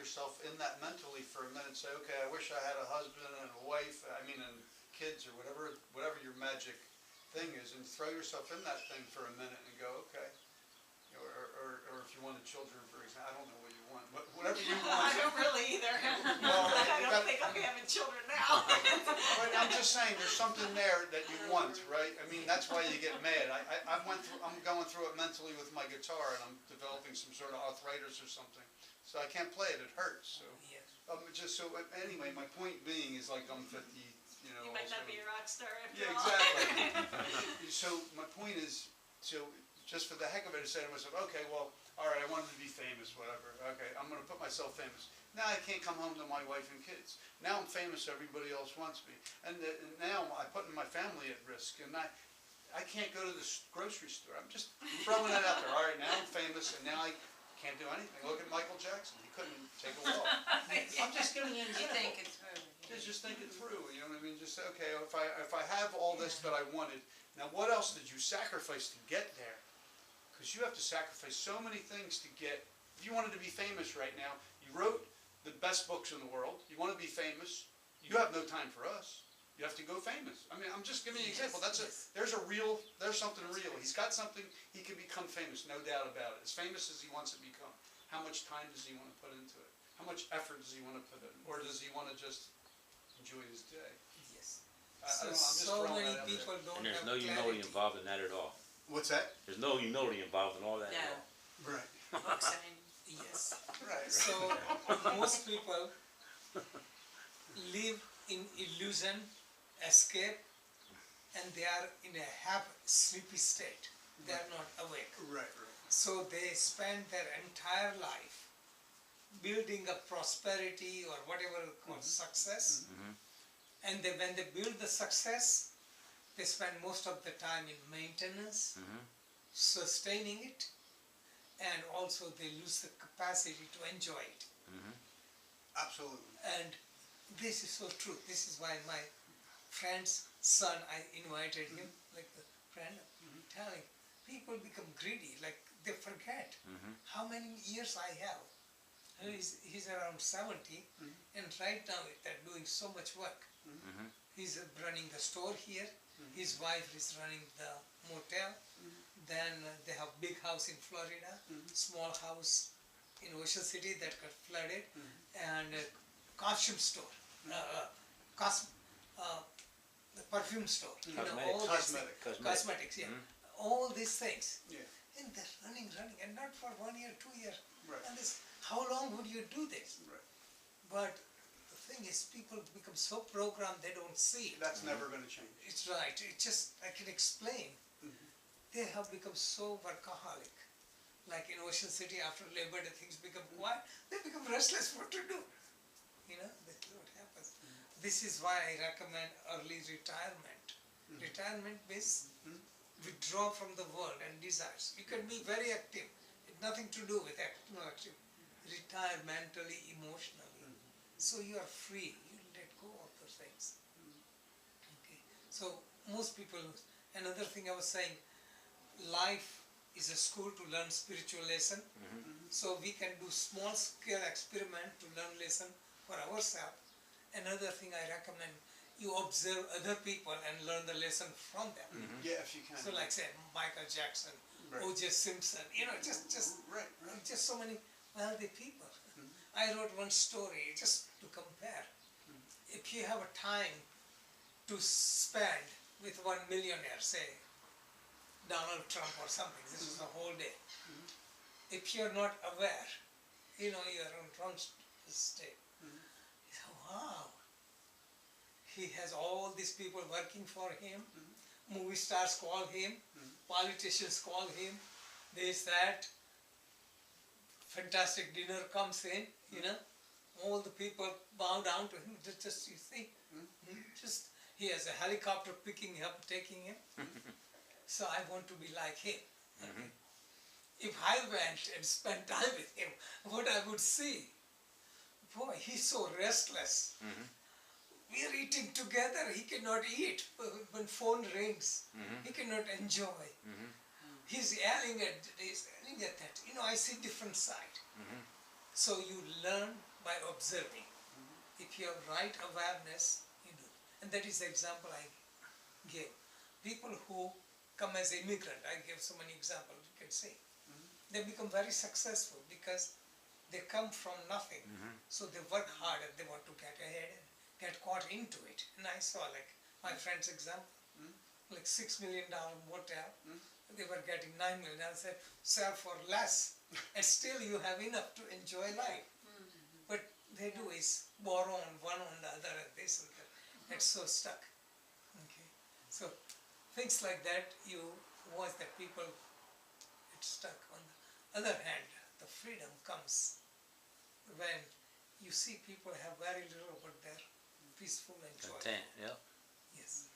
yourself in that mentally for a minute. Say, okay, I wish I had a husband and a wife, and kids or whatever your magic thing is, and throw yourself in that thing for a minute and go, okay. Or if you wanted children, for example, I don't know what you want, but whatever you want. I don't really either. Well, I don't think I'll be having children now. But I'm just saying, there's something there that you want, right? I mean, that's why you get mad. I'm going through it mentally with my guitar, and I'm developing some sort of arthritis or something, so I can't play it. It hurts. So, Yes. Anyway, my point being is like I'm 50. You might not be a rock star after Yeah, all. exactly. So my point is, just for the heck of it, I say to myself, okay, well, all right, I wanted to be famous, whatever. Okay, I'm going to put myself famous. Now I can't come home to my wife and kids. Now I'm famous, everybody else wants me. And now I'm putting my family at risk. And I can't go to the grocery store. I'm just throwing that out there. All right, now I'm famous, and now I can't do anything. Look at Michael Jackson. He couldn't take a walk. I'm just giving you an example. You think it through. Just think it through, you know what I mean? Just say, okay, if I have all this that I wanted, now what else did you sacrifice to get there? Because you have to sacrifice so many things to get. If you wanted to be famous right now, you wrote the best books in the world, you want to be famous, you have no time for us. You have to go famous. I mean, I'm just giving you an example. There's something real. He's got something, he can become famous, no doubt about it. As famous as he wants to become. How much time does he want to put into it? How much effort does he want to put in? Or does he want to just enjoy his day? Yes. So many people don't And there's have no humility clarity. involved in that at all. What's that? There's no humility involved in all that at No. all. Right. Books and Yes. Right. So most people live in illusion, escape, and they are in a half sleepy state. They are not awake. Right. So they spend their entire life building up prosperity or whatever you call success. And then when they build the success, they spend most of the time in maintenance, sustaining it, and also they lose the capacity to enjoy it. Absolutely. And this is so true. This is why my friend's son, I invited him, like the friend, telling people become greedy, like they forget how many years I have. He's around 70, and right now they're doing so much work. He's running the store here, his wife is running the motel, then they have big house in Florida, small house in Ocean City that got flooded, and a costume store, the perfume store, cosmetics, yeah, all these things. Yeah. And they're running, and not for 1 year, 2 years. Right. And this, how long would you do this? Right. But the thing is, people become so programmed they don't see it. That's never going to change. It's right. It's just, I can explain. They have become so workaholic. Like in Ocean City, after Labor Day, things become quiet. They become restless what to do. You know, that's what happens. This is why I recommend early retirement. Retirement means withdraw from the world and desires. You can be very active. It's nothing to do with active. Retire mentally, emotionally. So you are free. You let go of those things. Okay. So most people, another thing I was saying, life is a school to learn spiritual lesson. So we can do small scale experiment to learn lesson for ourselves. Another thing I recommend, you observe other people and learn the lesson from them. Yeah, if you can. So like say Michael Jackson, Right. O.J. Simpson, you know, just Right. just so many wealthy people. I wrote one story just to compare. If you have a time to spend with one millionaire, say Donald Trump or something, this is the whole day. If you're not aware, you know, you're in wrong state. You say, wow, he has all these people working for him, movie stars call him, politicians call him, this, that, fantastic dinner comes in, you know, all the people bow down to him, just you see, just he has a helicopter picking him up, taking him. So I want to be like him. Okay. If I went and spent time with him, what I would see, boy, he's so restless. We are eating together, he cannot eat. When phone rings, he cannot enjoy. He's yelling at this, yelling at that. You know, I see different side. So you learn by observing. If you have right awareness, you do. And that is the example I gave. People who come as immigrant, I gave so many examples, you can say. They become very successful because they come from nothing. So they work hard and they want to get ahead and get caught into it. And I saw like my friend's example, like $6 million motel, they were getting 9 million. I said, sell for less and still you have enough to enjoy life. But they do is borrow on one on the other and this and that. It's so stuck. Okay. So things like that, you watch that people get stuck. On the other hand, the freedom comes when you see people have very little but they're peaceful and joyful. Content, yeah. Yes.